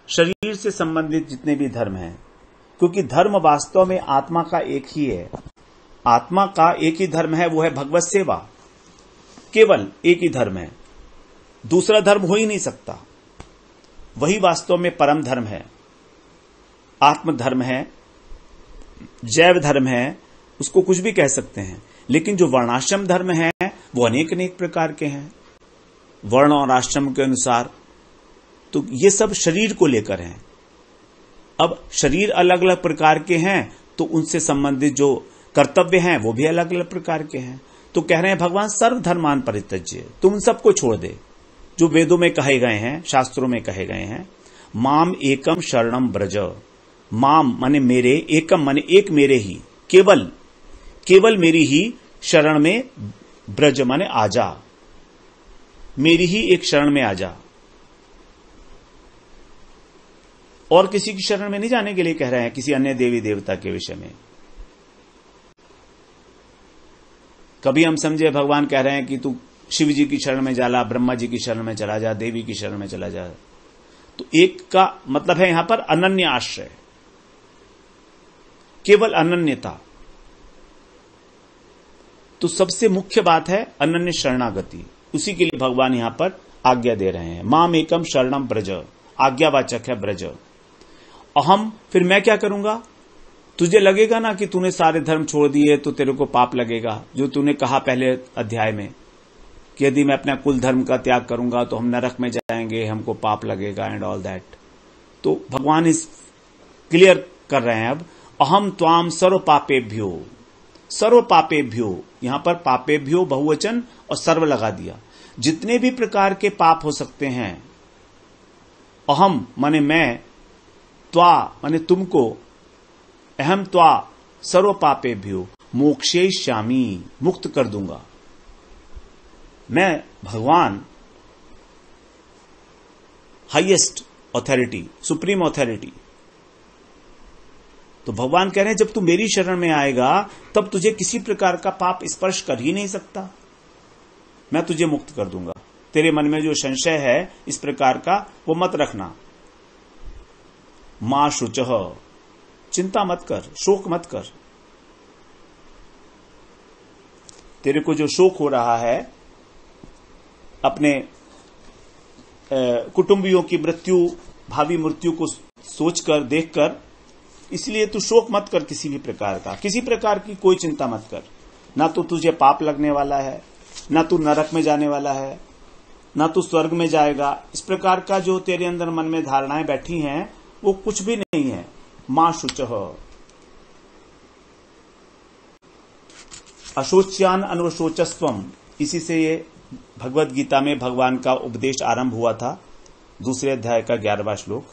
शरीर से संबंधित जितने भी धर्म हैं, क्योंकि धर्म वास्तव में आत्मा का एक ही है। आत्मा का एक ही धर्म है, वो है भगवत सेवा। केवल एक ही धर्म है, दूसरा धर्म हो ही नहीं सकता। वही वास्तव में परम धर्म है, आत्म धर्म है, जैव धर्म है, उसको कुछ भी कह सकते हैं। लेकिन जो वर्णाश्रम धर्म है वो अनेक अनेक प्रकार के हैं, वर्ण और आश्रम के अनुसार। तो ये सब शरीर को लेकर हैं। अब शरीर अलग अलग प्रकार के हैं, तो उनसे संबंधित जो कर्तव्य हैं वो भी अलग अलग प्रकार के हैं। तो कह रहे हैं भगवान, सर्वधर्मान परित्यज्य, तुम सबको छोड़ दे जो वेदों में कहे गए हैं, शास्त्रों में कहे गए हैं। माम एकम शरणम ब्रज, माम माने मेरे, एकम माने एक मेरे ही, केवल केवल मेरी ही शरण में, ब्रज माने आजा, मेरी ही एक शरण में आजा। और किसी की शरण में नहीं जाने के लिए कह रहे हैं, किसी अन्य देवी देवता के विषय में। कभी हम समझे भगवान कह रहे हैं कि तू शिव जी की शरण में जाला, ब्रह्मा जी की शरण में चला जा, देवी की शरण में चला जा। तो एक का मतलब है यहां पर अनन्य आश्रय, केवल अनन्यता। तो सबसे मुख्य बात है अनन्य शरणागति। उसी के लिए भगवान यहां पर आज्ञा दे रहे हैं। माम एकम शरणम ब्रज, आज्ञावाचक है ब्रज। अहम, फिर मैं क्या करूंगा? तुझे लगेगा ना कि तूने सारे धर्म छोड़ दिए तो तेरे को पाप लगेगा, जो तूने कहा पहले अध्याय में कि यदि मैं अपना कुल धर्म का त्याग करूंगा तो हम नरक में जाएंगे, हमको पाप लगेगा एंड ऑल दैट। तो भगवान इस क्लियर कर रहे हैं अब, अहम त्वाम सर्व पापेभ्यो, सर्व पापेभ्यो, यहां पर पापेभ्यो बहुवचन और सर्व लगा दिया। जितने भी प्रकार के पाप हो सकते हैं, अहम माने मैं, त्वा माने तुमको, अहम त्वा सर्व पापेभ्यो मोक्षयिष्यामि, मुक्त कर दूंगा। मैं भगवान, हाईएस्ट ऑथोरिटी, सुप्रीम ऑथोरिटी। तो भगवान कह रहे हैं जब तू मेरी शरण में आएगा तब तुझे किसी प्रकार का पाप स्पर्श कर ही नहीं सकता, मैं तुझे मुक्त कर दूंगा। तेरे मन में जो संशय है इस प्रकार का वो मत रखना। मां शुचः, चिंता मत कर, शोक मत कर। तेरे को जो शोक हो रहा है अपने कुटुंबियों की मृत्यु, भावी मृत्यु को सोचकर, देखकर, इसलिए तू शोक मत कर किसी भी प्रकार का, किसी प्रकार की कोई चिंता मत कर। ना तो तुझे पाप लगने वाला है, ना तू नरक में जाने वाला है, ना तू स्वर्ग में जाएगा। इस प्रकार का जो तेरे अंदर मन में धारणाएं बैठी हैं वो कुछ भी नहीं है। मां शुचः, अशोच्यान अनवशोचस्त्वम, इसी से ये भगवत गीता में भगवान का उपदेश आरंभ हुआ था, दूसरे अध्याय का 11वां श्लोक,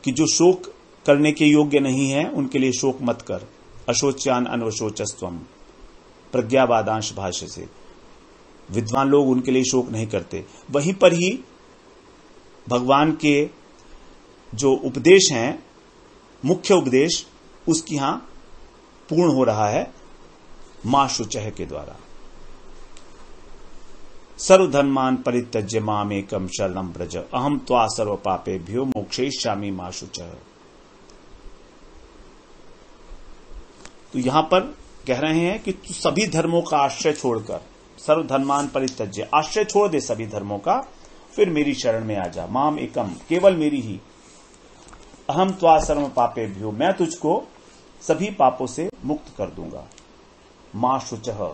कि जो शोक करने के योग्य नहीं है उनके लिए शोक मत कर। अशोच्यान अनवशोचस्त्वम, प्रज्ञावादांश भाष्य से, विद्वान लोग उनके लिए शोक नहीं करते। वहीं पर ही भगवान के जो उपदेश हैं, मुख्य उपदेश, उसकी यहां पूर्ण हो रहा है मां शुचः के द्वारा। सर्वधर्मान परित्यज्य मामेकम शरणं व्रज अहम त्वा सर्व पापेभ्यो मोक्षयिष्यामि मा शुचः। तो यहां पर कह रहे हैं कि तू सभी धर्मों का आश्रय छोड़कर, सर्वधर्मान परित्यज्य, आश्रय छोड़ दे सभी धर्मों का, फिर मेरी शरण में आ जा। माम एकम, केवल मेरी ही, अहम त्वा सर्व पापेभ्यो, मैं तुझको सभी पापों से मुक्त कर दूंगा। मां शुचः,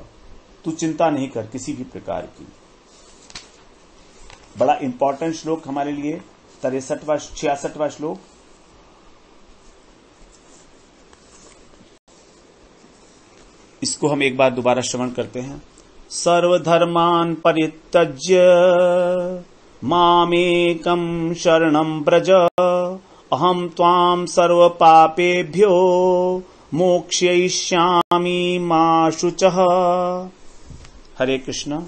तू चिंता नहीं कर किसी भी प्रकार की। बड़ा इंपॉर्टेंट श्लोक हमारे लिए 66वां श्लोक। इसको हम एक बार दोबारा श्रवण करते हैं। सर्वधर्मान् परित्यज्य मामेकं शरणं व्रज, अहं त्वां सर्वपापेभ्यो मोक्षयिष्यामि मा शुचः। हरे कृष्ण।